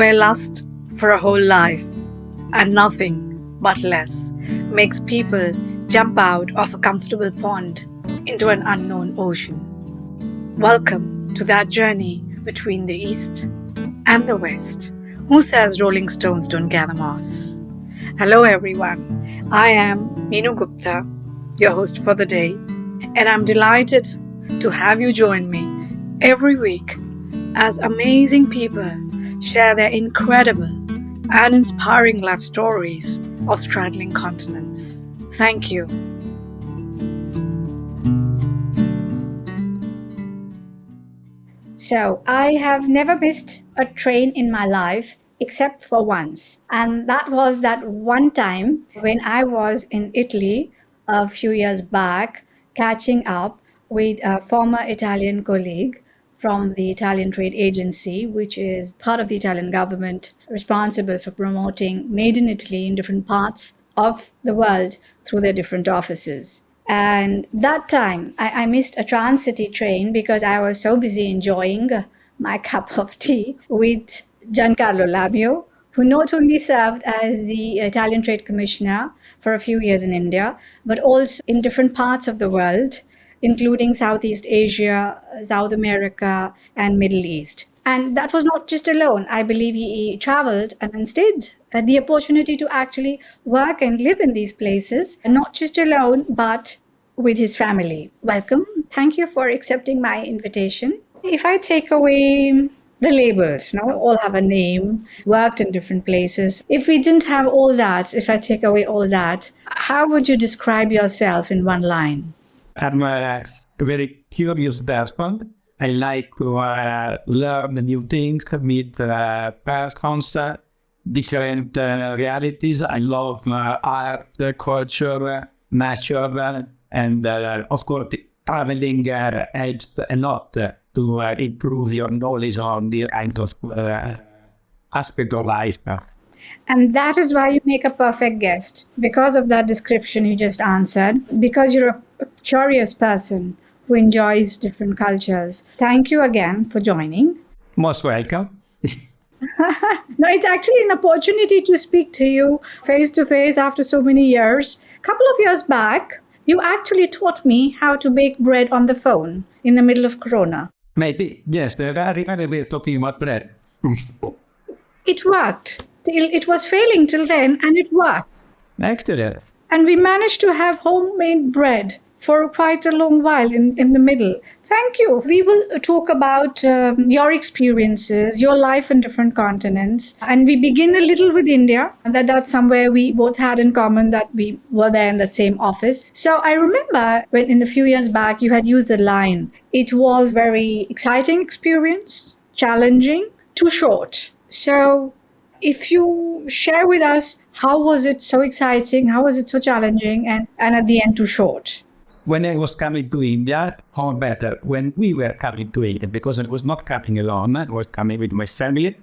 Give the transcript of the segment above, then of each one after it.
where lust for a whole life and nothing but less makes people jump out of a comfortable pond into an unknown ocean. Welcome to that journey between the East and the West. Who says Rolling Stones don't gather moss? Hello, everyone. I am Meenu Gupta, your host for the day, and I'm delighted to have you join me every week as amazing people share their incredible and inspiring life stories of straddling continents. Thank you. So, I have never missed a train in my life except for once. And that was that one time when I was in Italy a few years back, catching up with a former Italian colleague from the Italian Trade Agency, which is part of the Italian government responsible for promoting Made in Italy in different parts of the world through their different offices. And that time, I missed a Trans-City train because I was so busy enjoying my cup of tea with Giancarlo Labio, who not only served as the Italian Trade Commissioner for a few years in India, but also in different parts of the world, including Southeast Asia, South America, and Middle East. And that was not just alone. I believe he traveled and instead had the opportunity to actually work and live in these places, and not just alone, but with his family. Welcome. Thank you for accepting my invitation. If I take away the labels, now all have a name, worked in different places. If we didn't have all that, if I take away all that, how would you describe yourself in one line? I'm a very curious person. I like to learn new things, meet persons, different realities. I love art, culture, nature, and of course, traveling helps a lot to improve your knowledge on the kind of aspect of life. And that is why you make a perfect guest, because of that description you just answered, because you're a curious person who enjoys different cultures. Thank you again for joining. Most welcome. No, it's actually an opportunity to speak to you face to face after so many years. A couple of years back, you actually taught me how to bake bread on the phone in the middle of Corona. Maybe, yes, I remember we were talking about bread. It worked. It was failing till then, and it worked. Excellent. And we managed to have homemade bread for quite a long while in the middle. Thank you. We will talk about your experiences, your life in different continents. And we begin a little with India. And that's somewhere we both had in common that we were there in that same office. So I remember when in a few years back, you had used the line, it was very exciting experience, challenging, too short. So if you share with us, how was it so exciting? How was it so challenging? And at the end, too short? When I was coming to India, or better, when we were coming to India, because I was not coming alone, I was coming with my family,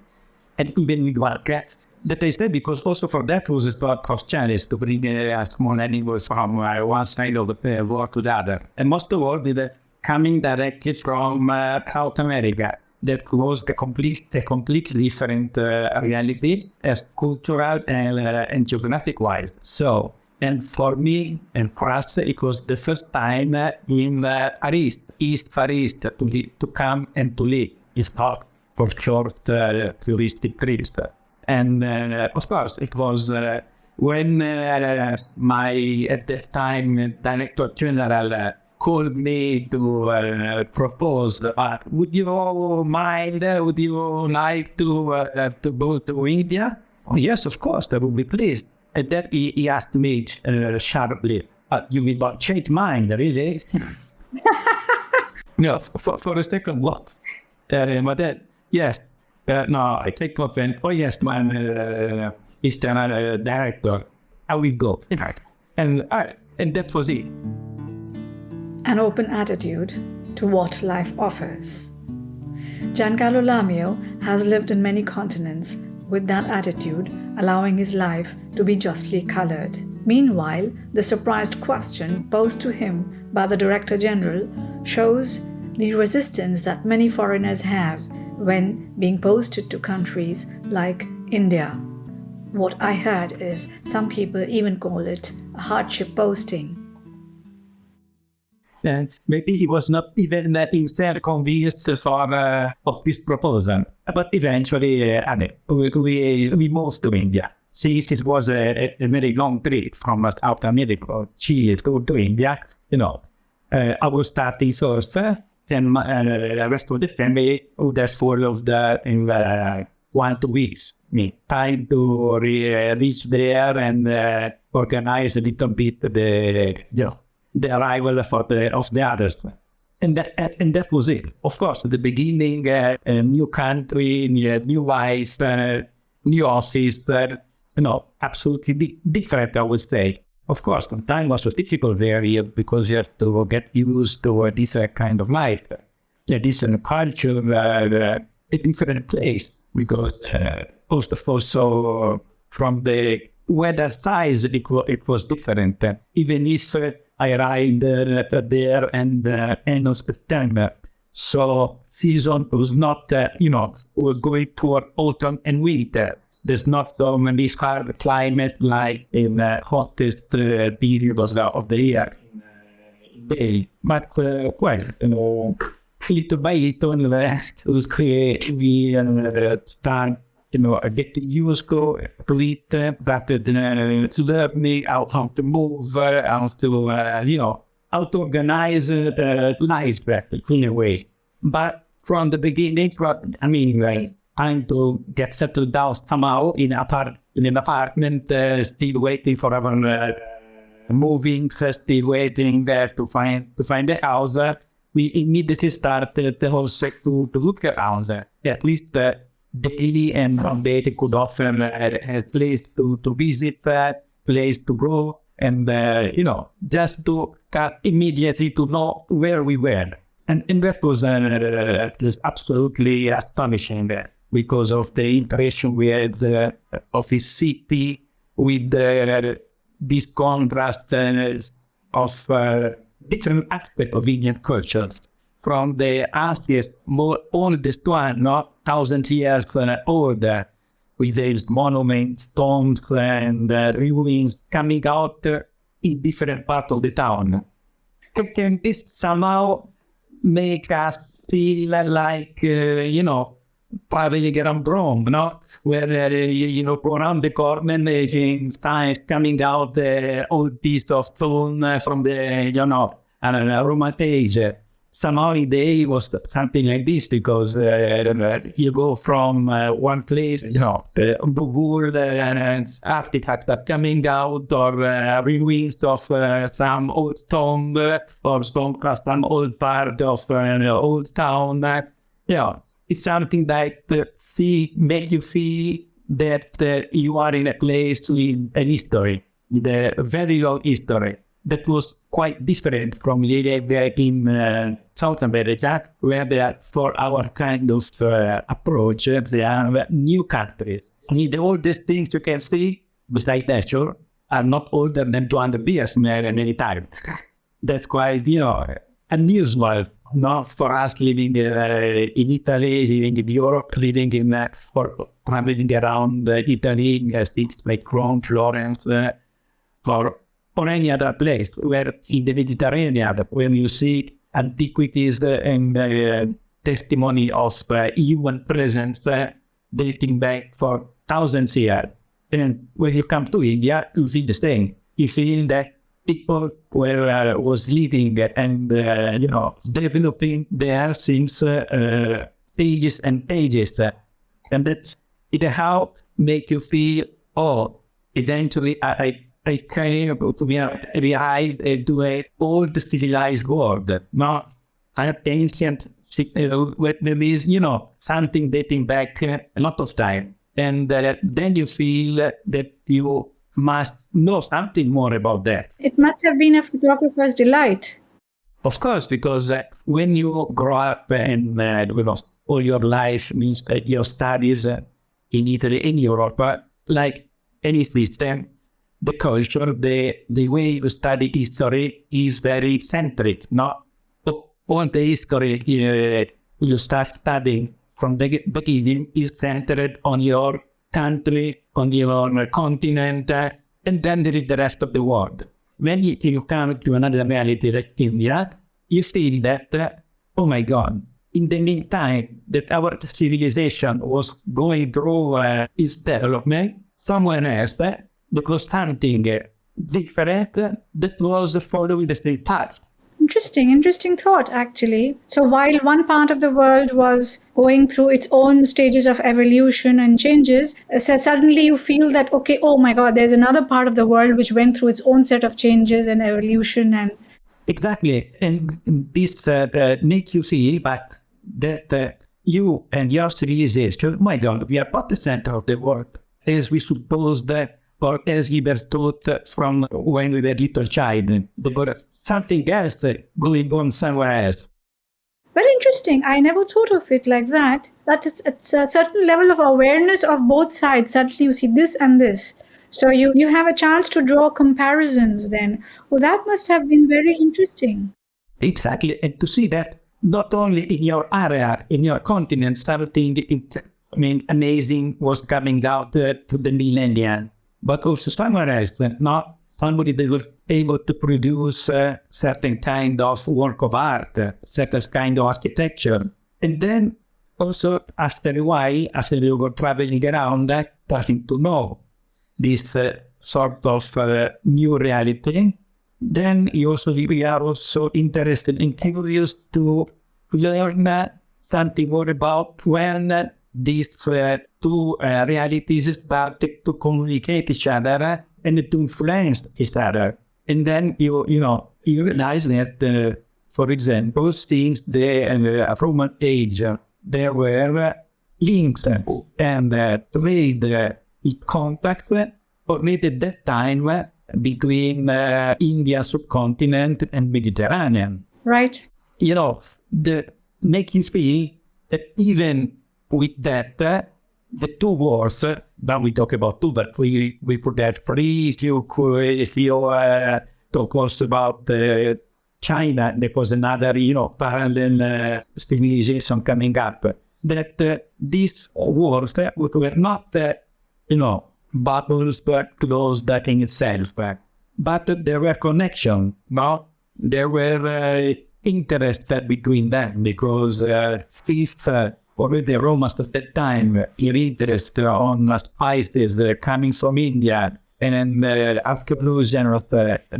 and even with one cat. That I said, because also for that was a lot of challenge to bring a small animal from one side of the world to the other. And most of all, we were coming directly from South America. That was a completely different reality as cultural and geographic-wise. So, and for me and for us, it was the first time in Far East, to come and to live. It's not for short touristic trips. And of course, it was when my, at that time, Director General called me to propose, would you mind, would you like to go to India? Oh, yes, of course, I would be pleased. And then he asked me sharply, you will not change mind, really? No, for a second, what? But then, yes, no, I take offense. Oh, yes, my Eastern director, I will go. And that was it. An open attitude to what life offers. Giancarlo Lamio has lived in many continents with that attitude, allowing his life to be justly colored. Meanwhile, the surprised question posed to him by the Director General shows the resistance that many foreigners have when being posted to countries like India. What I heard is some people even call it a hardship posting. And maybe he was not even himself convinced of this proposal. But eventually, we moved to India. See, it was a very long trip from South America, Chile to India. I was starting first, and the rest of the family would have followed in 1 2 weeks. Time to reach there and organize a little bit the arrival of the others. And that was it. Of course, at the beginning, a new country, new wife, new office, absolutely different, I would say. Of course, the time was so difficult there because you have to get used to a different kind of life, a different culture, a different place. Because also from the weather side, it was different. Even if I arrived there and end of September, so season was not, we're going toward autumn and winter. There's not so many hard climate like in the hottest period of the year. But little by little, we start, getting used to it, started learning how to move, how to organize life in a way. But from the beginning, trying to get settled down somehow in an apartment, still waiting for our moving, still waiting there to find a house. We immediately started also to look around, at least daily and one day they could offer a place to visit, place to go, and just to immediately to know where we were. And that was just absolutely astonishing because of the impression we had of this city with this contrast of different aspects of Indian cultures. From the earliest, oldest one, 1,000 years older, with these monuments, tombs, and ruins coming out in different parts of the town. Can this somehow make us feel like, traveling around Rome, where, go around the corner and in signs coming out all these of stone from the, Roman age. Somehow the day was something like this because you go from one place, the wood and artifacts are coming out or ruins of some old tomb or some old part of old town. It's something that make you feel that you are in a place with an history, the very long history. That was quite different from living in South America, where for our kind of approach, they are new countries. The oldest things you can see, besides nature, are not older than 200 years many times. That's quite, unusual, for us living in Italy, living in Europe, living in, or traveling around Italy, cities like Rome, Florence, or any other place where in the Mediterranean, when you see antiquities and testimony of human presence dating back for thousands of years. And when you come to India, you see the same. You feel that people was living and developing there since ages and ages. And that's how make you feel, eventually I came to be arrived to an old civilized world, an ancient, where there is, something dating back a lot of time. And then you feel that you must know something more about that. It must have been a photographer's delight. Of course, because when you grow up and with all your life, means your studies in Italy, in Europe, like any system, the culture, the way you study history is very centric, All the history you start studying from the beginning is centered on your country, on your continent, and then there is the rest of the world. When you come to another reality like India, you see that, oh my God, in the meantime that our civilization was going through its development, somewhere else, there was something different that was following the same path. Interesting thought, actually. So while one part of the world was going through its own stages of evolution and changes, so suddenly you feel that, okay, oh my God, there's another part of the world which went through its own set of changes and evolution. And exactly. And this makes you see that you and your civilization, my God, we are not the center of the world, as we supposed, or as we were taught from when we were little child. There was something else going on somewhere else. very interesting. I never thought of it like that. That it's a certain level of awareness of both sides. Suddenly you see this and this. So you have a chance to draw comparisons then. Well, that must have been very interesting. Exactly. And to see that not only in your area, in your continent, something amazing was coming out to the millennium, but also somewhere else, not somebody that was able to produce certain kind of work of art, certain kind of architecture. And then also after a while, after you were traveling around, starting to know this sort of new reality, then we are also interested and curious to learn something more about when these two realities started to communicate each other and to influence each other. And then you realize that, for example, since the Roman age, there were links and trade contact already at that time between India subcontinent and Mediterranean. Right. Make you feel that even with that, the two wars, now we talk about two, but we put that free. If you talk also about China, there was another, parallel civilization coming up. That these wars were not, bubbles that closed in itself, but there were connections. No, there were interests between them because if already the Romans at that time were interested on spices coming from India, and then archaeologians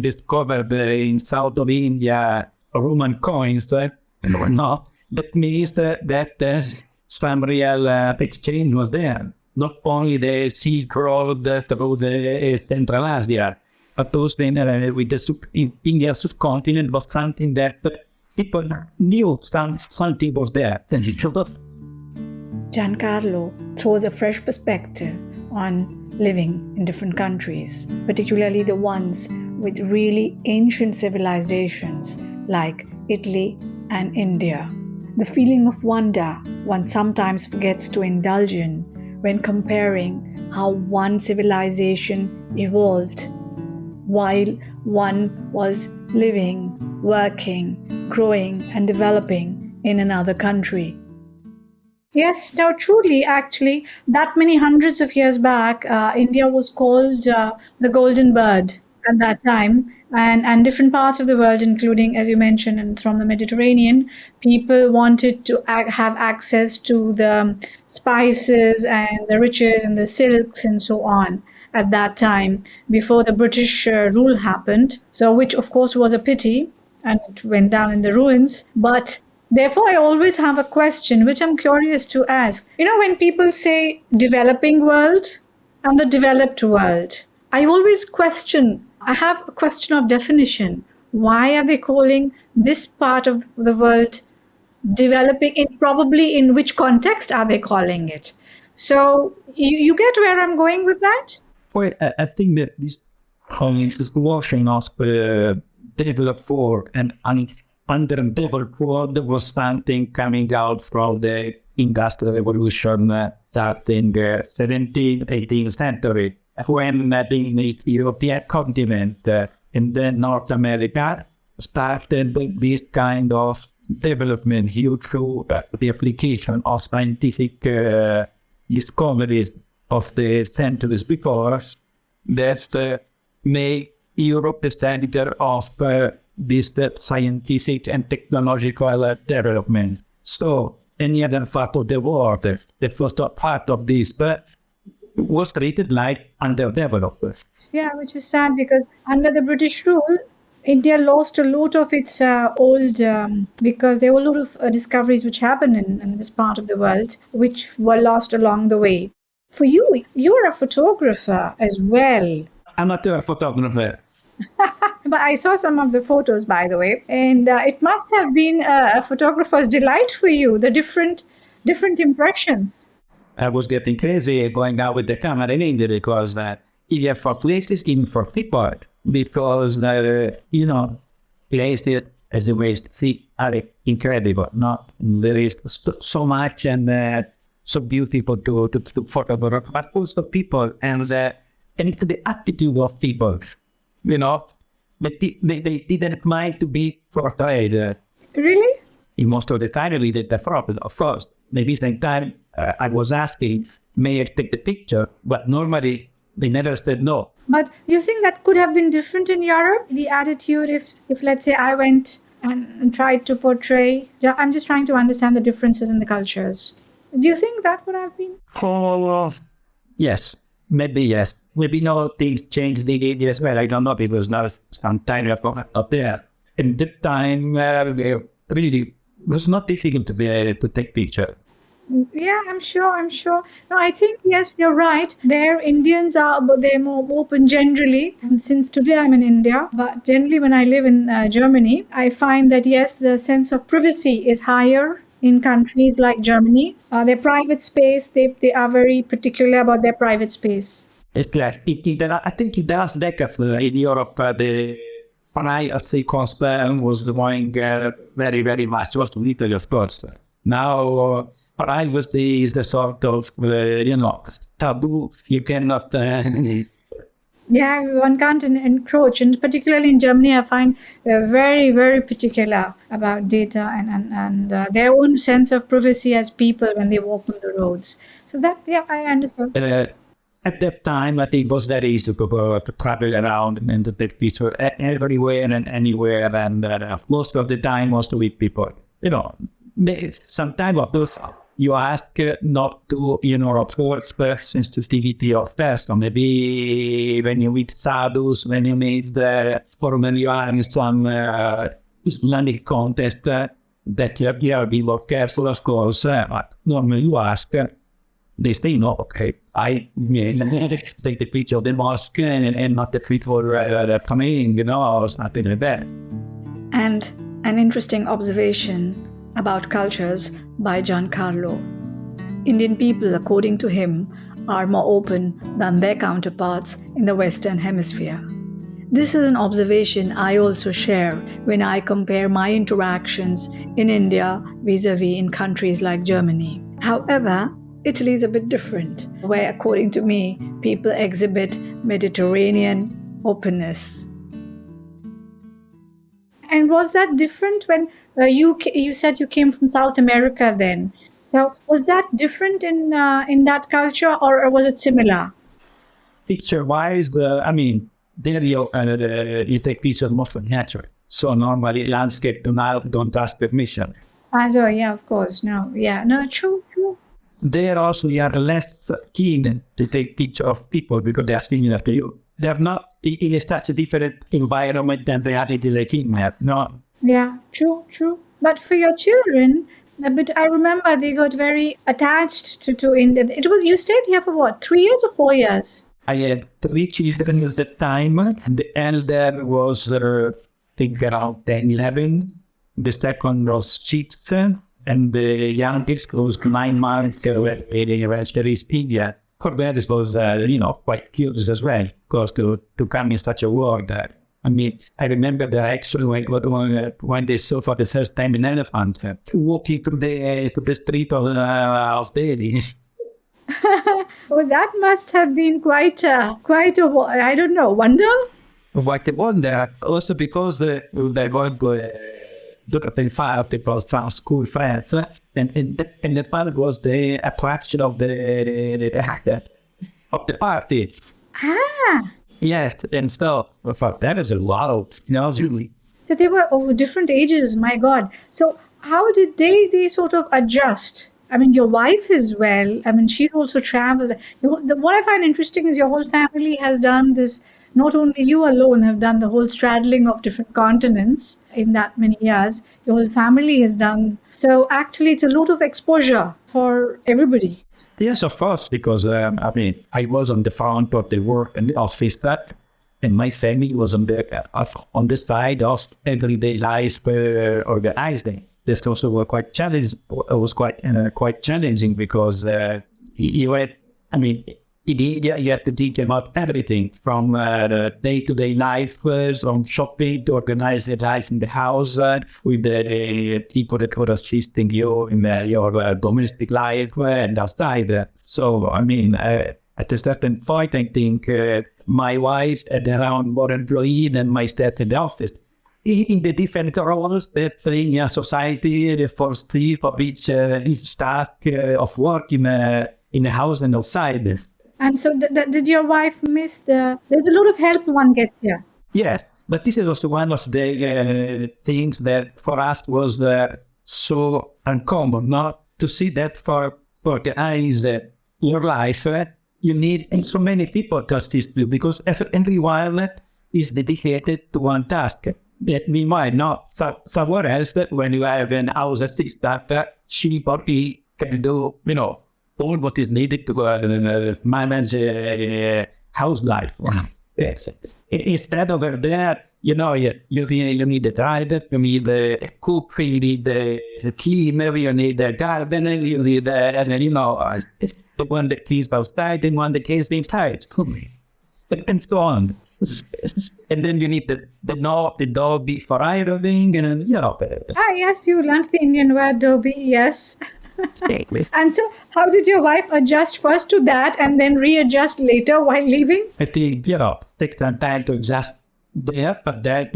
discovered in south of India Roman coins, no, that means that some real exchange was there. Not only the Silk Road through the Central Asia, but also with the India subcontinent was something that people knew something was there. Giancarlo throws a fresh perspective on living in different countries, particularly the ones with really ancient civilizations like Italy and India. The feeling of wonder one sometimes forgets to indulge in when comparing how one civilization evolved while one was living, working, growing, and developing in another country. Yes, no, truly, actually, that many hundreds of years back, India was called the Golden Bird at that time. And different parts of the world, including, as you mentioned, and from the Mediterranean, people wanted to have access to the spices and the riches and the silks and so on at that time before the British rule happened. So, which of course was a pity and it went down in the ruins. But therefore, I always have a question which I'm curious to ask. When people say developing world and the developed world, I always question, I have a question of definition. Why are they calling this part of the world developing? Probably in which context are they calling it? So you get where I'm going with that? Well, I think that this notion of developed world and underdeveloped world was something coming out from the Industrial Revolution starting 17th, 18th century, when the European continent and then North America started this kind of development due to the application of scientific discoveries of the centuries before that made Europe the center of this scientific and technological development. So any other part of the world that was not part of this was treated like underdeveloped. Yeah, which is sad because under the British rule, India lost a lot of its old, because there were a lot of discoveries which happened in this part of the world, which were lost along the way. For you, you're a photographer as well. I'm not a photographer. But I saw some of the photos, by the way, and it must have been a photographer's delight for you, the different impressions. I was getting crazy going out with the camera in India because even for places, even for people, because, places, as you may see, are incredible. No? There is so much and so beautiful to photograph, but also people and the attitude of people, they didn't mind to be portrayed. Really? Most of the time, I did the problem, of course. Maybe same time I was asking, may I take the picture? But normally they never said no. But you think that could have been different in Europe? The attitude, if let's say I went and tried to portray, I'm just trying to understand the differences in the cultures. Do you think that would have been? Oh, yes, maybe yes. Maybe no things changed in India as well. I don't know because now some time up there. In that time, really, it was not difficult to be able to take picture. Yeah, I'm sure. No, I think, yes, you're right. There, Indians they're more open generally. And since today I'm in India, but generally when I live in Germany, I find that, yes, the sense of privacy is higher in countries like Germany. Their private space, they are very particular about their private space. It's like, I think in the last decade in Europe, the privacy concern was going very, very much. Also in Italy, of course. Now, privacy is the sort of, taboo. You cannot... Yeah, one can't encroach. And particularly in Germany, I find they're very, very particular about data and their own sense of privacy as people when they walk on the roads. So that, yeah, I understand. At that time, I think it was very easy to travel around and to take pictures everywhere and anywhere. And most of the time, was with people. Sometimes of those you ask not to, of course, sensitivity of person. Maybe when you meet sadhus, when you meet formally you are in some Islamic contest, that you have to be more careful, of course. But normally you ask, they say, no, okay, I take the picture of the mosque and not the people coming, or something like that. And an interesting observation about cultures by Giancarlo. Indian people, according to him, are more open than their counterparts in the Western Hemisphere. This is an observation I also share when I compare my interactions in India vis-a-vis in countries like Germany. However, Italy is a bit different, where, according to me, people exhibit Mediterranean openness. And was that different when you said you came from South America then? So was that different in that culture, or was it similar? Picture-wise, there you take pictures more from nature. So normally landscape don't ask permission. So yeah, of course. No, yeah, no, true. There also you are less keen to take picture of people because they are similar to you. They're not in such a different environment than they are in the kidnap, no. Yeah, true. But for your children, but I remember they got very attached to India. You stayed here for what, 3 years or 4 years? I had 3 children at the time. The elder was, I think, around 10, 11. The second was 6. And the youngest was 9 months when they reached India. For that, it was, quite curious as well, because to come in such a world. I remember that actually when they saw for the first time an elephant walking to the street of Delhi. Well, that must have been quite a I don't know, wonder. Quite a wonder. Also because they were the five people from school friends, and the part was the attraction of the party. Ah, Yes, and so I thought that is a lot of, Julie. so they were of different ages. My God. So how did they sort of adjust? I mean, your wife as well. I mean, she's also traveled. What I find interesting is your whole family has done this. Not only you alone have done the whole straddling of different continents in that many years. Your whole family has done. So actually, it's a lot of exposure for everybody. Yes, of course, because I was on the front of the work and the office, and my family was on the side of everyday life organizing. This also was quite challenging. Was quite challenging because you had, in India you had to think about everything from the day-to-day life, from shopping to organize the life in the house with the people that were assisting you in your domestic life and outside. So at a certain point, I think my wife had around more employee than myself in the office. In the different roles that in society, the first step of each task of work in a house and outside. And so, did your wife miss the? There's a lot of help one gets here. Yes, but this is also one of the things that for us was so uncommon, not to see that for organize your life, you need so many people to assist you because everyone is dedicated to one task. That meanwhile, not somewhere else that when you have an house assistant, she probably can do, all what is needed to manage house life. Yes. Instead over there, you need a driver, you need a cook, you need a cleaner, you need a gardener, you need the one that cleans outside and one that cleans inside. And so on. And then you need the doggy for ironing and Yes, you learned the Indian word dobby, yes. Exactly. And so, how did your wife adjust first to that and then readjust later while leaving? I think, takes some time to adjust there, but that,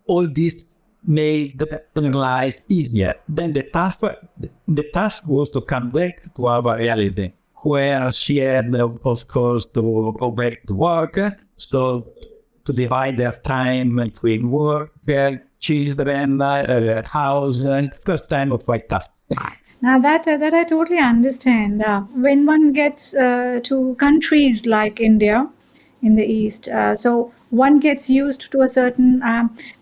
all this made the life easier. Then the task was to come back to our reality, where she had, of course, to go back to work, so to divide their time between work, children, house, and first time was quite tough. Now that I totally understand. When one gets to countries like India in the East, so one gets used to a certain.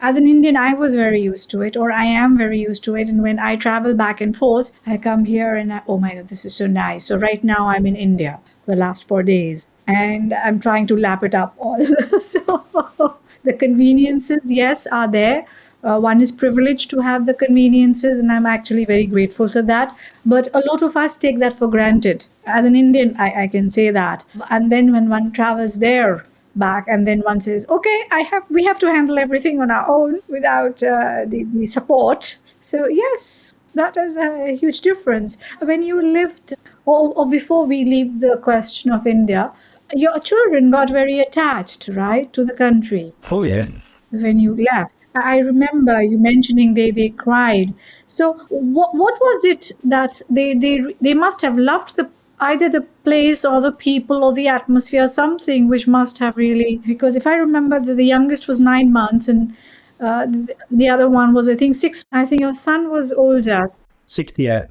As an Indian, I was very used to it, or I am very used to it. And when I travel back and forth, I come here and oh my God, this is so nice. So right now I'm in India for the last 4 days, and I'm trying to lap it up all. So the conveniences, yes, are there. One is privileged to have the conveniences, and I'm actually very grateful for that. But a lot of us take that for granted. As an Indian, I can say that. And then when one travels there back, and then one says, "Okay, we have to handle everything on our own without the support." So yes, that is a huge difference. When you lived, or before we leave the question of India, your children got very attached, right, to the country Oh, yeah. when you left. I remember you mentioning they cried. So what was it that they must have loved either the place or the people or the atmosphere, something which must have really, because if I remember the youngest was 9 months and the other one was I think 6. I think your son was older. 60 years.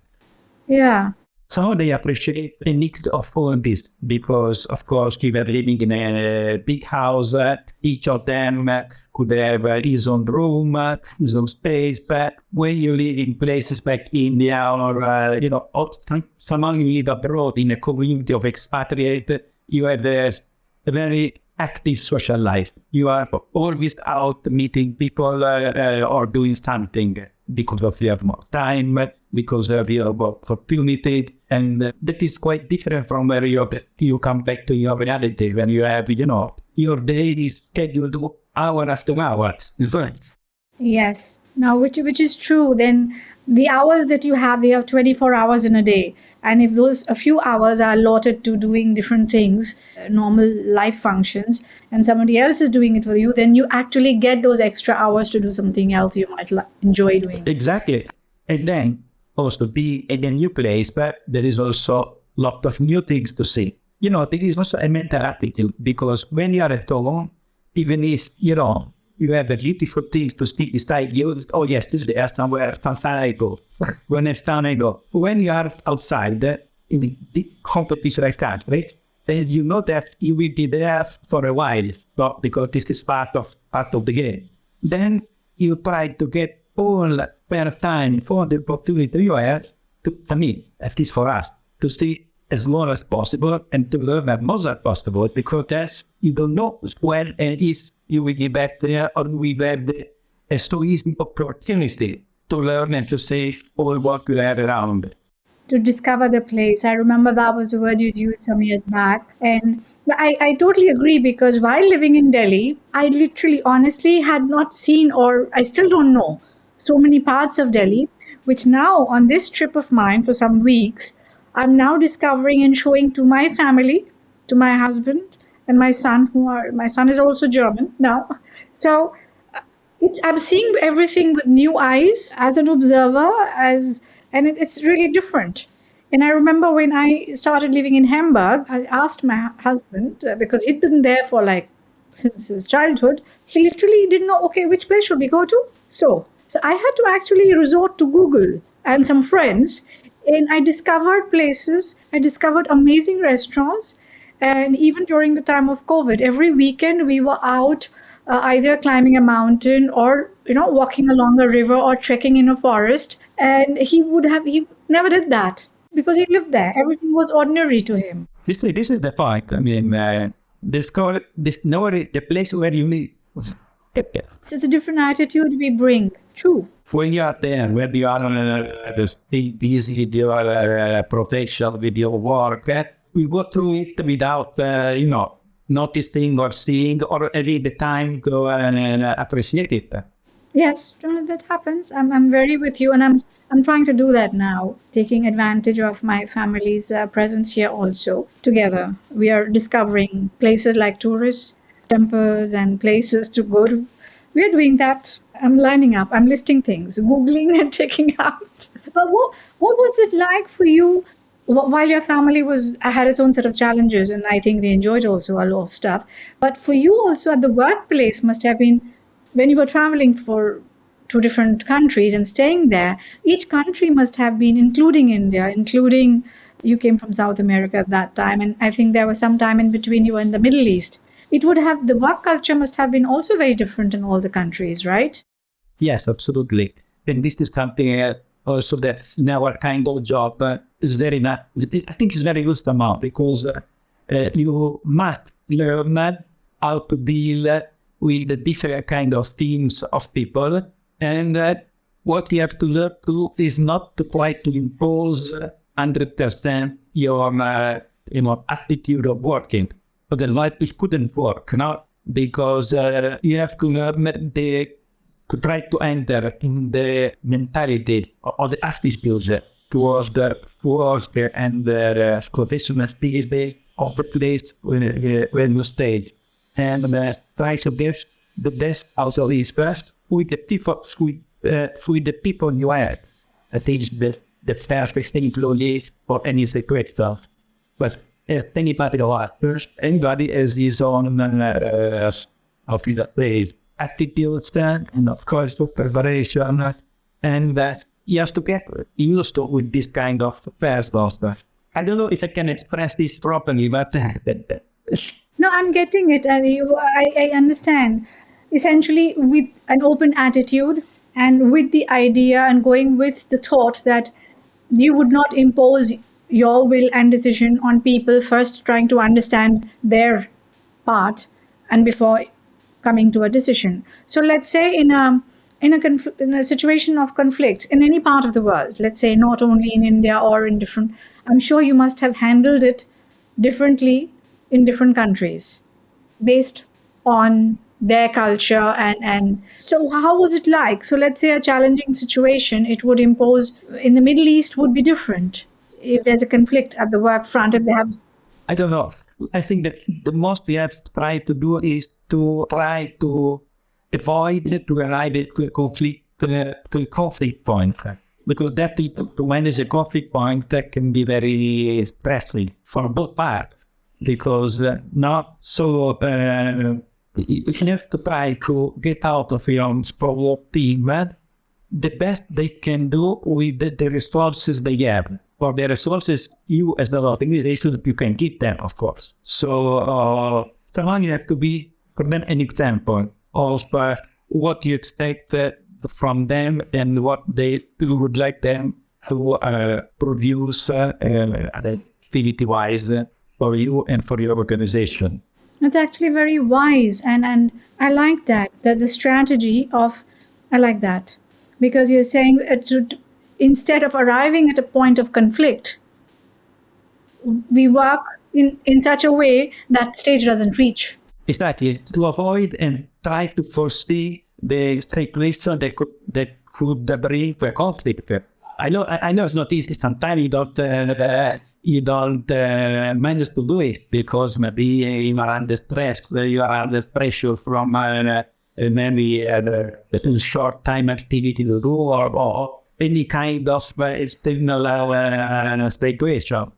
Yeah. So they appreciate the mix of all this because, of course, we were living in a big house. Each of them could have his own room, his own space. But when you live in places like India or somehow you live abroad in a community of expatriates, you have a very active social life. You are always out meeting people or doing something because you have more time, because you have more opportunity. And that is quite different from where you come back to your reality when you have, your day is scheduled hour after hour. Yes. Now, which is true, then the hours that you have, they have 24 hours in a day. And if those a few hours are allotted to doing different things, normal life functions, and somebody else is doing it for you, then you actually get those extra hours to do something else you might enjoy doing. Exactly. And then also be in a new place, but there is also a lot of new things to see. There is also a mental attitude, because when you are at home, even if, you have a beautiful things to see beside you, oh yes, this is the somewhere, fun I go. When it's fun I go. When you are outside, in the competition like that, right? Then you know that you will be there for a while, but because this is part of the game. Then you try to get all spare time for the opportunity you have to, at least for us, to see as more as possible and to learn as much as possible, because that's, you don't know when and if you will get back there, or we have a so easy opportunity to learn and to see all what you have around. To discover the place. I remember that was the word you'd used some years back. And I totally agree, because while living in Delhi, I literally, honestly had not seen, or I still don't know, so many parts of Delhi, which now on this trip of mine for some weeks, I'm now discovering and showing to my family, to my husband and my son, my son is also German now. So I'm seeing everything with new eyes as an observer, and it's really different. And I remember when I started living in Hamburg, I asked my husband, because he'd been there for like since his childhood. He literally didn't know, okay, which place should we go to? So I had to actually resort to Google and some friends, and I discovered places. I discovered amazing restaurants, and even during the time of COVID, every weekend we were out, either climbing a mountain or walking along a river or trekking in a forest. And he never did that because he lived there. Everything was ordinary to him. This is the point. Discover the place where you live. It's a different attitude we bring. True. When you are there, when you are still busy with your profession, with your work, we go through it without, noticing or seeing or having the time to appreciate it. Yes, that happens. I'm very with you, and I'm trying to do that now, taking advantage of my family's presence here also. Together, we are discovering places like tourist temples and places to go to. We are doing that. I'm lining up. I'm listing things, googling and taking out. But what was it like for you while your family had its own set of challenges, and I think they enjoyed also a lot of stuff. But for you also at the workplace must have been, when you were traveling for two different countries and staying there, each country must have been, including India, including you came from South America at that time, and I think there was some time in between you were in the Middle East. The work culture must have been also very different in all the countries, right? Yes, absolutely. And this is something also that's in our kind of job is very not. I think it's very useful now, because you must learn how to deal with the different kind of teams of people, and what you have to learn to is not to try to impose 100% your attitude of working. Otherwise, it couldn't work, because you have to learn to try to enter in the mentality or the attitudes towards the work and the professional speed of the place when you stay. And try to get the best out of this first with the people you have. I think it's the perfect employee for any secret stuff. But as anybody else, first, anybody has his own how to say, attitudes and of course preparation, and you have to get used to with this kind of affairs stuff. I don't know if I can express this properly, but No, I'm getting it. I understand. Essentially, with an open attitude and with the idea and going with the thought that you would not impose your will and decision on people, first trying to understand their part and before coming to a decision. So let's say in a situation of conflict in any part of the world, let's say not only in India or in different, I'm sure you must have handled it differently in different countries based on their culture. And so how was it like? So let's say a challenging situation it would impose in the Middle East would be different if there's a conflict at the work front, if they have. I don't know. I think that the most we have to try to do is to try to avoid to arrive to a conflict point, because that to manage a conflict point that can be very stressful for both parts, because not so you have to try to get out of your team the best they can do with the resources they have. For the resources, you as the organization, you can give them, of course. So, someone you have to be, for them, an example of what you expect from them and what you would like them to produce activity-wise for you and for your organization. It's actually very wise, and I like that the strategy of, I like that, because you're saying instead of arriving at a point of conflict, we work in such a way that stage doesn't reach. Exactly, to avoid and try to foresee the situation that could bring a conflict. I know it's not easy. Sometimes you don't manage to do it because maybe you are under stress, you are under pressure from maybe short time activity to do or any kind of external situation.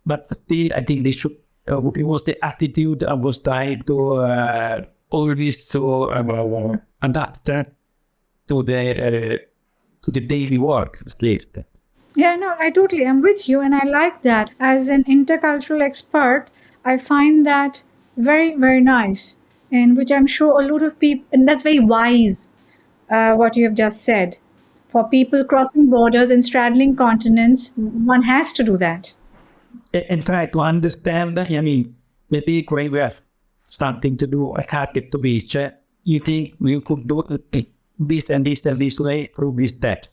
But still, I think they should. It was the attitude I was trying to always to adapt to the daily work, at least. Yeah, no, I totally am with you, and I like that. As an intercultural expert, I find that very, very nice, and which I'm sure a lot of people, and that's very wise, what you have just said. For people crossing borders and straddling continents, one has to do that. And try to understand, I mean, maybe when we have something to do, a target to reach, you think we could do this and this and this way through this text.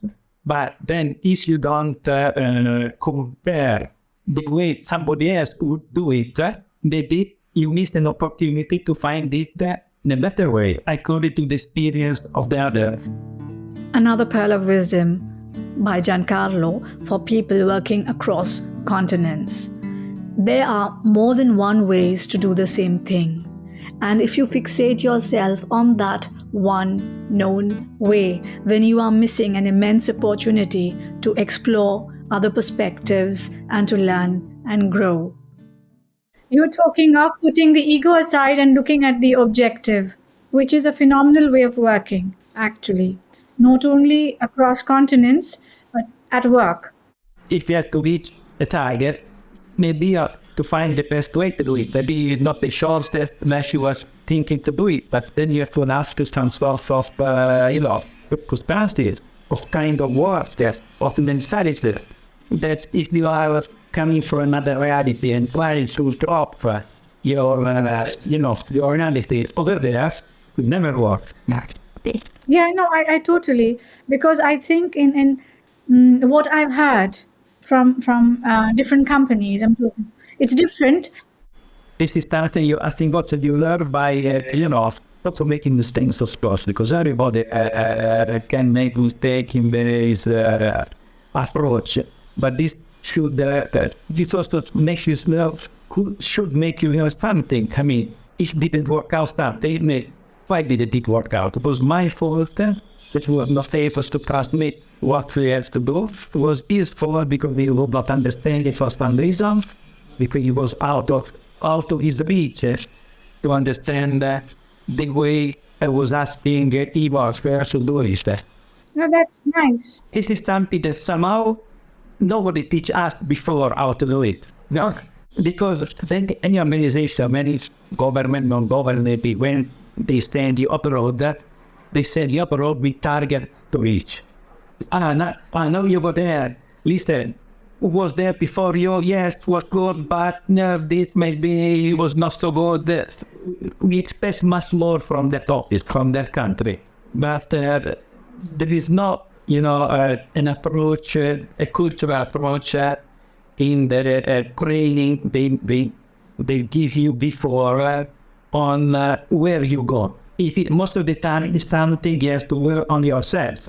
But then if you don't compare the way somebody else would do it, maybe you miss an opportunity to find it in a better way, according to the experience of the other. Another pearl of wisdom by Giancarlo for people working across continents. There are more than one ways to do the same thing. And if you fixate yourself on that one known way, then you are missing an immense opportunity to explore other perspectives and to learn and grow. You're talking of putting the ego aside and looking at the objective, which is a phenomenal way of working, actually, not only across continents, but at work. If you have to reach a target, maybe to find the best way to do it. Maybe not the shortest as you was thinking to do it, but then you have to adapt to some sort of, circumstances, of kind of work, of mentality, that if you are coming from another reality and trying to drop your reality over there, it will never work. Yeah, no, I totally, because I think in what I've heard from different companies, it's different. This is something I think what you learn by, not making mistakes, of course, because everybody can make mistake in this approach. But this should, this also makes you should make you know something. I mean, if it didn't work out something, why did it work out? It was my fault. That was not able to trust me what we have to do. It was his fault because we would not understand it for some reason, because he was out of his reach to understand the way I was asking Ivar to do it. No, that's nice. This is something that somehow nobody teach us before how to do it. No? Because then any organization, any government, non-government, when they send you abroad, they send you abroad with target to reach. Now you go there. Listen, who was there before you? Yes, was good, but no, this maybe was not so good. We expect much more from that office, from that country. But there is not, an approach, a cultural approach in the training they give you before on where you go. most of the time it's something you have to work on yourself.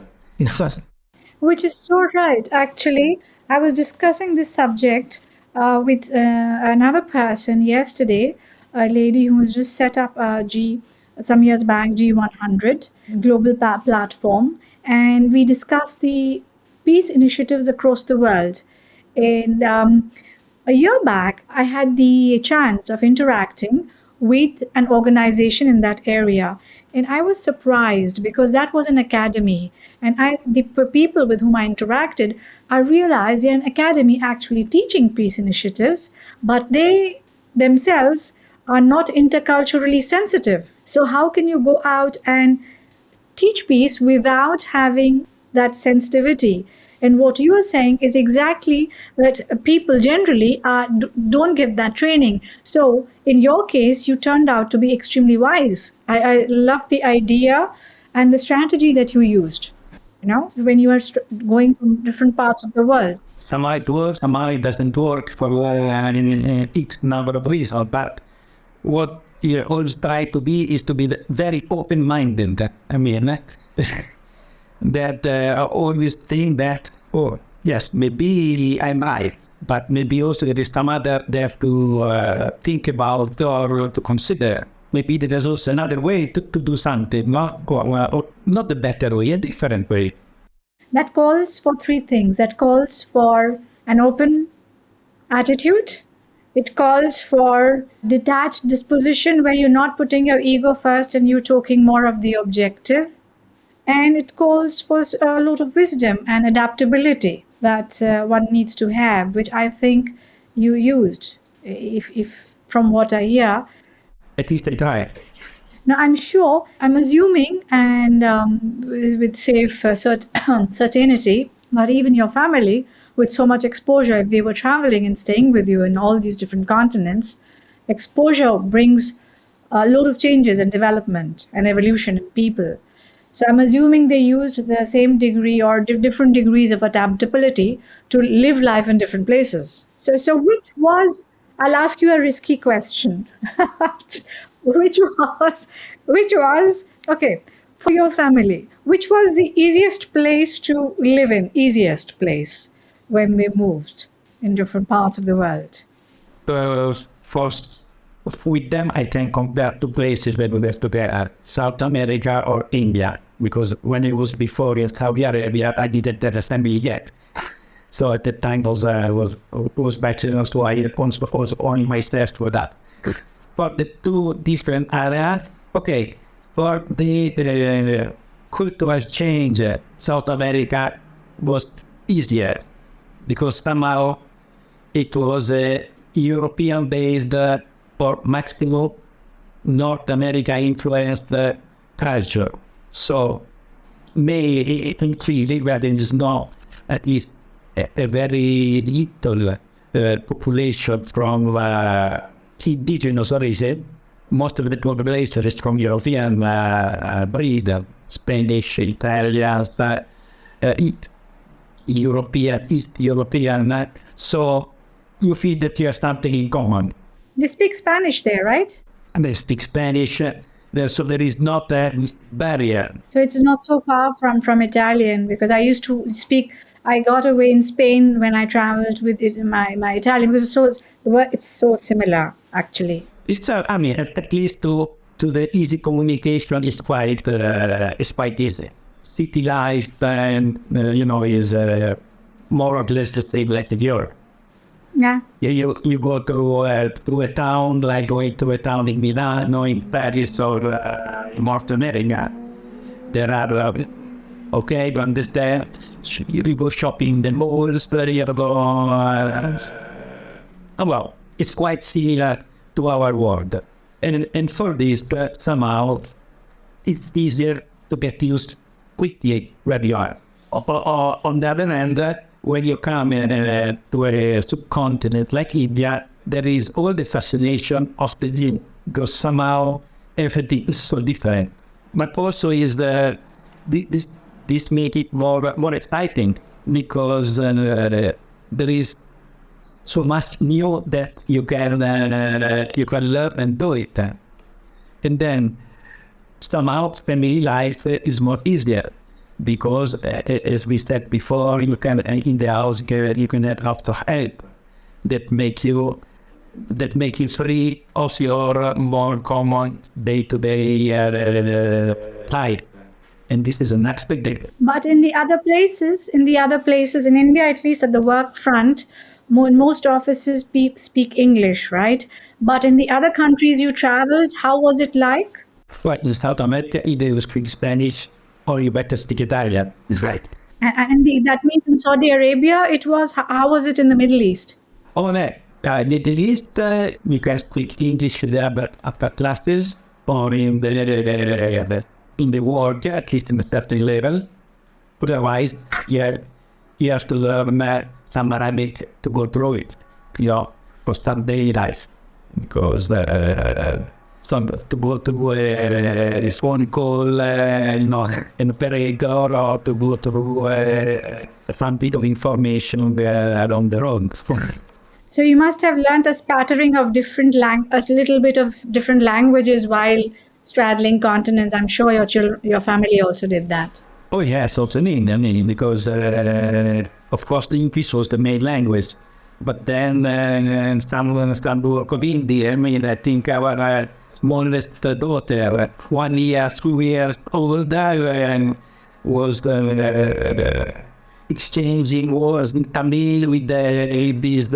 Which is so right. Actually, I was discussing this subject with another person yesterday, a lady who's just set up some years back, G100 global platform, and we discussed the peace initiatives across the world. And a year back, I had the chance of interacting with an organization in that area. And I was surprised because that was an academy. And the people with whom I interacted, I realized they're an academy actually teaching peace initiatives, but they themselves are not interculturally sensitive. So, how can you go out and teach peace without having that sensitivity? And what you are saying is exactly that people generally don't get that training. So, in your case, you turned out to be extremely wise. I love the idea and the strategy that you used. When you are going from different parts of the world. Somehow it works, somehow it doesn't work for X number of reasons. But what you always try to be is to be very open-minded. I mean, that I always think that, oh, yes, maybe I'm right, but maybe also there is some other they have to think about or to consider. Maybe there is also another way to do something, or not the better way, a different way. That calls for three things. That calls for an open attitude. It calls for detached disposition where you're not putting your ego first and you're talking more of the objective. And it calls for a lot of wisdom and adaptability that one needs to have, which I think you used, if from what I hear. At least I try. Now, I'm assuming, and with safe certainty, that even your family, with so much exposure, if they were traveling and staying with you in all these different continents, exposure brings a lot of changes and development and evolution in people. So I'm assuming they used the same degree or different degrees of adaptability to live life in different places. So I'll ask you a risky question. which was okay for your family? Which was the easiest place to live in? Easiest place when they moved in different parts of the world? First, with them, I can compare two places where we were together, South America or India, because when it was before in Saudi Arabia, I didn't have a family yet. So at that time, was bachelor, so I was only myself for that. For the two different areas, okay, for the cultural change, South America was easier because somehow it was a European-based or maximum North America influenced culture. So maybe clearly where there is not at least a very little population from indigenous origin. Most of the population is from European breed, Spanish, Italian, East European. So you feel that you have something in common. They speak Spanish there, right? And they speak Spanish, so there is not a barrier. So it's not so far from Italian, because I used to speak. I got away in Spain when I traveled with my Italian, because it's so similar actually. It's I mean, at least to the easy communication is quite easy. City life and is more or less the same like in Europe. Yeah. You go to a town, like going to a town in Milano, in Paris, or in North America. There are, okay, you understand, you go shopping in the malls, you go, well, it's quite similar to our world. And for this, somehow, it's easier to get used quickly where you are. On the other hand, when you come to a subcontinent like India, there is all the fascination of the gym, because somehow everything is so different. But also is this make it more exciting, because there is so much new that you can learn and do it. And then somehow family life is more easier because, as we said before, you can in the house you can have lots of help that make you free of your more common day-to-day life, and this is unexpected. But in the other places in India, at least at the work front, most offices speak English, right? But in the other countries you traveled, how was it like? Well, in South America, either you speak Spanish or you better speak Italian. Right. That means in Saudi Arabia, it was, how was it in the Middle East? On Middle East, you can speak English in the upper classes or in the work, at least in a certain level. Otherwise, you have to learn some Arabic to go through it, for some daily life. Because to go to a phone call, an operator, or to go through some bit of information on the road. So you must have learnt a spattering of a little bit of different languages while straddling continents. I'm sure your family also did that. Oh yes, also in India, because of course the English was the main language, but then some work of India. I think our smallest daughter, 1 year, 2 years old, was exchanging words in Tamil with these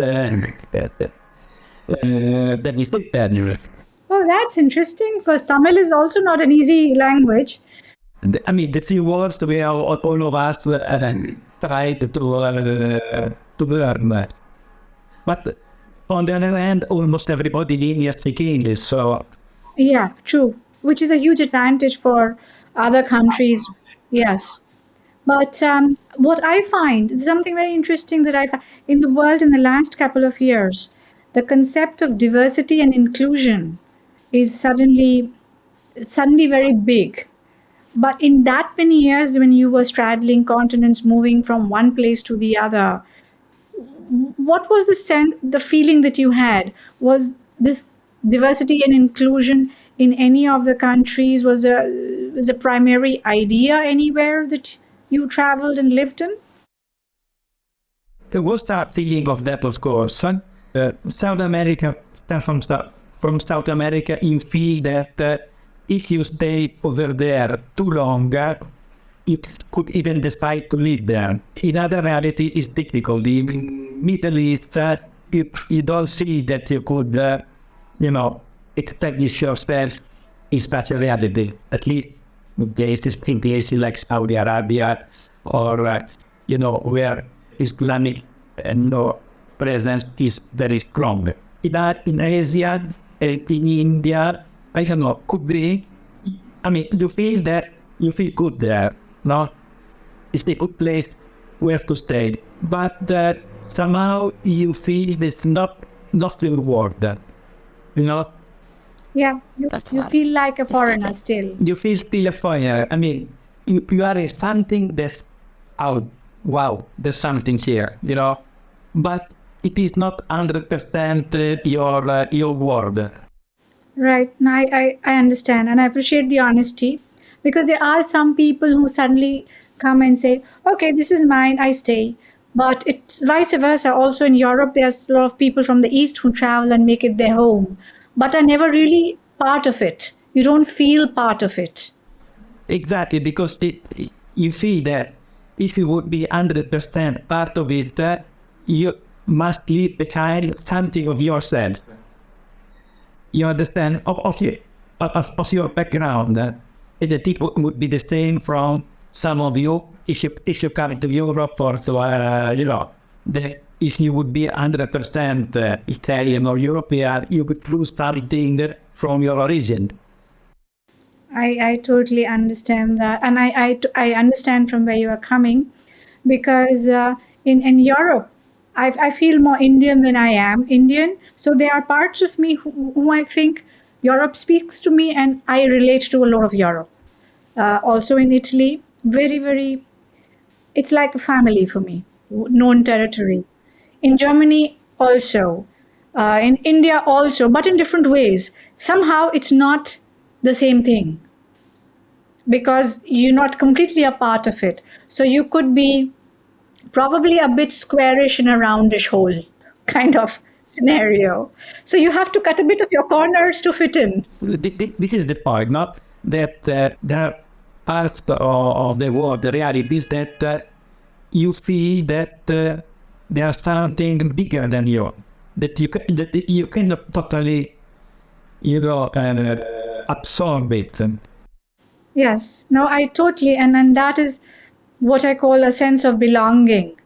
Spaniards. Oh, that's interesting because Tamil is also not an easy language. The few words we all of us tried to learn. But on the other hand, almost everybody in India speaks English, so... Yeah, true. Which is a huge advantage for other countries. Yes. But what I find, something very interesting that I find in the world in the last couple of years, the concept of diversity and inclusion is suddenly very big. But in that many years, when you were straddling continents, moving from one place to the other, what was the feeling that you had? Was this diversity and inclusion in any of the countries was a primary idea anywhere that you traveled and lived in? There was that feeling of that, of course. South America, from South America, you feel that if you stay over there too long, you could even decide to live there. In other reality, it's difficult. In Middle East, you don't see that you could, establish yourself in such a reality. At least in places like Saudi Arabia or, where Islamic presence is very strong. In Asia, in India, I don't know, could be, you feel good there, no? It's a good place where to stay, but somehow you feel it's not your world, Yeah, you feel like a foreigner still. You feel still a foreigner. You are something that's out. Wow, there's something here, but it is not 100% your world. Right. Now I understand and I appreciate the honesty because there are some people who suddenly come and say, okay, this is mine, I stay. But it's vice versa. Also in Europe, there's a lot of people from the East who travel and make it their home, but are never really part of it. You don't feel part of it. Exactly, because you feel that if you would be 100% part of it, you must leave behind something of yourself. You understand, of your background. It would be the same from some of you if you come to Europe or to, if you would be 100% Italian or European, you would lose something from your origin. I totally understand that. And I understand from where you are coming because in Europe, I feel more Indian than I am Indian. So there are parts of me who I think Europe speaks to me and I relate to a lot of Europe. Also in Italy, very, very, it's like a family for me, known territory. In Germany, also. In India, also, but in different ways. Somehow it's not the same thing. because you're not completely a part of it. So you could be probably a bit squarish in a roundish hole kind of scenario. So you have to cut a bit of your corners to fit in. This is the point, not that there are parts of the world, the reality is that you feel that there's something bigger than you, that you cannot totally, absorb it. Yes, no, I totally, and that is what I call a sense of belonging.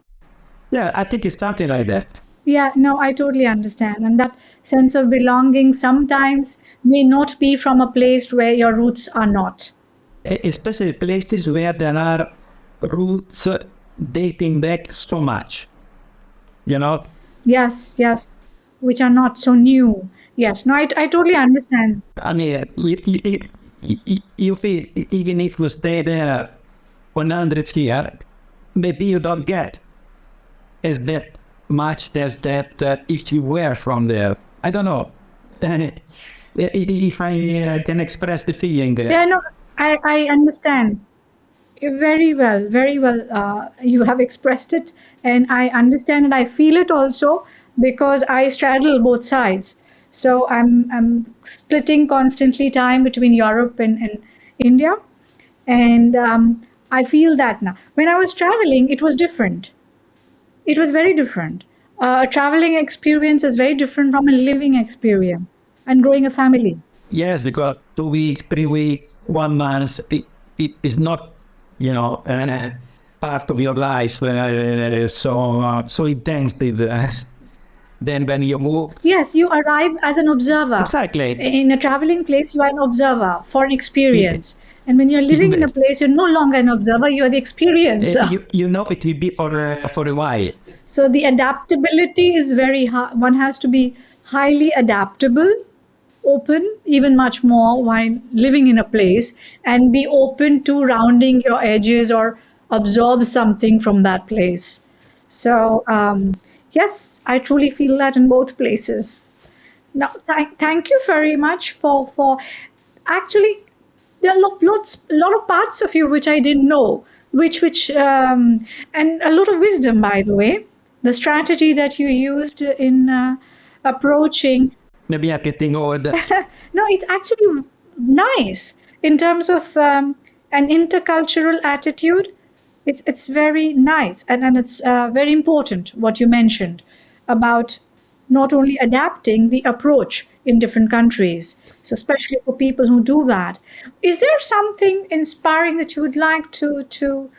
Yeah, I think it's something like that. Yeah, no, I totally understand. And that sense of belonging sometimes may not be from a place where your roots are not. Especially places where there are roots dating back so much, you know. Yes, yes, which are not so new. Yes, no, I totally understand. I mean, you feel even if you stay there 100 years, maybe you don't get as that much as that if you were from there. I don't know if I can express the feeling. Yeah, no, I understand. Very well, very well. You have expressed it, and I understand and I feel it also because I straddle both sides. So I'm splitting constantly time between Europe and India, and I feel that now. When I was traveling, it was different. It was very different. A traveling experience is very different from a living experience and growing a family. Yes, because 2 weeks, 3 weeks, 1 month, it is not, part of your life so intensive. Then when you move, Yes, you arrive as an observer. exactly. In a traveling place, you are an observer for an experience. And when you're living in a Yes. place, you're no longer an observer, you are the experiencer. You know it will be for a while. So the adaptability is very high. One has to be highly adaptable, open, even much more while living in a place, and be open to rounding your edges or absorb something from that place. So, yes, I truly feel that in both places. Now, thank you very much for actually there are a lot of parts of you which I didn't know, and a lot of wisdom, by the way. The strategy that you used in approaching Maybe I'm getting old. no, it's actually nice in terms of an intercultural attitude. It's very nice, and it's very important what you mentioned about not only adapting the approach in different countries. So, especially for people who do that, is there something inspiring that you would like to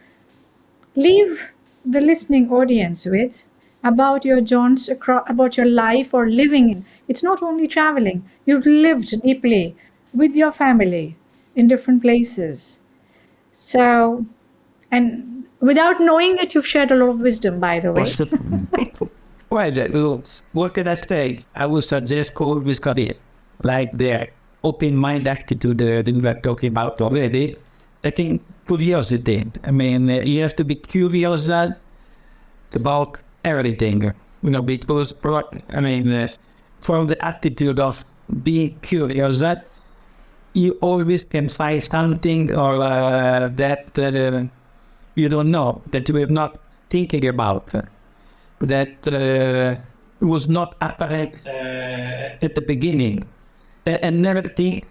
leave the listening audience with about your jaunts across, about your life or living in? It's not only traveling, you've lived deeply with your family in different places. So, and without knowing it, you've shared a lot of wisdom, by the way. Well, what can I say? I would suggest always career, like the open mind attitude that we were talking about already. I think curiosity. I mean, you have to be curious about everything, because from the attitude of being curious, you always can find something or that you don't know, that you are not thinking about, that was not apparent at the beginning. And never think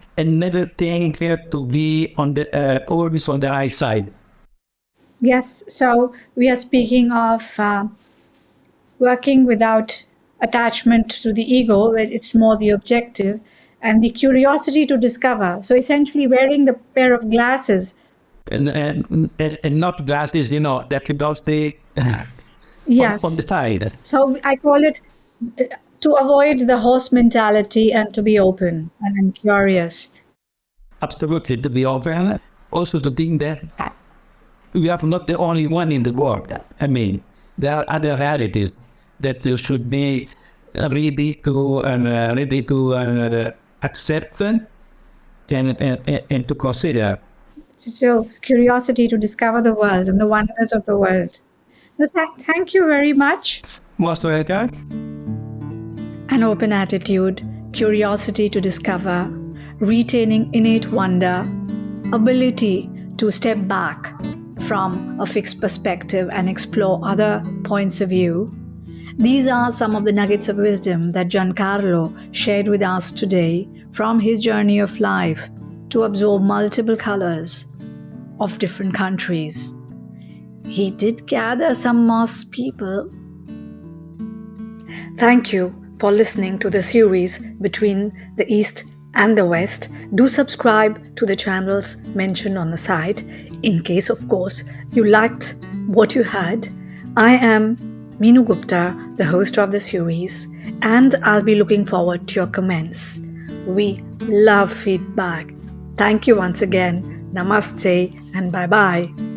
to be on the always on the high side. Yes, so we are speaking of working without attachment to the ego, that it's more the objective, and the curiosity to discover. So essentially, wearing the pair of glasses. And not glasses, that you don't stay Yes. on the side. So I call it to avoid the horse mentality and to be open and curious. Absolutely, to be open. Also to think that we are not the only one in the world. I mean, there are other realities that you should be ready to accept and to consider. So curiosity to discover the world and the wonders of the world. So thank you very much. Most welcome. An open attitude, curiosity to discover, retaining innate wonder, ability to step back from a fixed perspective and explore other points of view. These are some of the nuggets of wisdom that Giancarlo shared with us today from his journey of life to absorb multiple colors of different countries. He did gather some Moss people. Thank you for listening to the series Between the East and the West. Do subscribe to the channels mentioned on the site in case, of course, you liked what you heard. I am Meenu Gupta, the host of the series, and I'll be looking forward to your comments. We love feedback. Thank you once again. Namaste and bye-bye.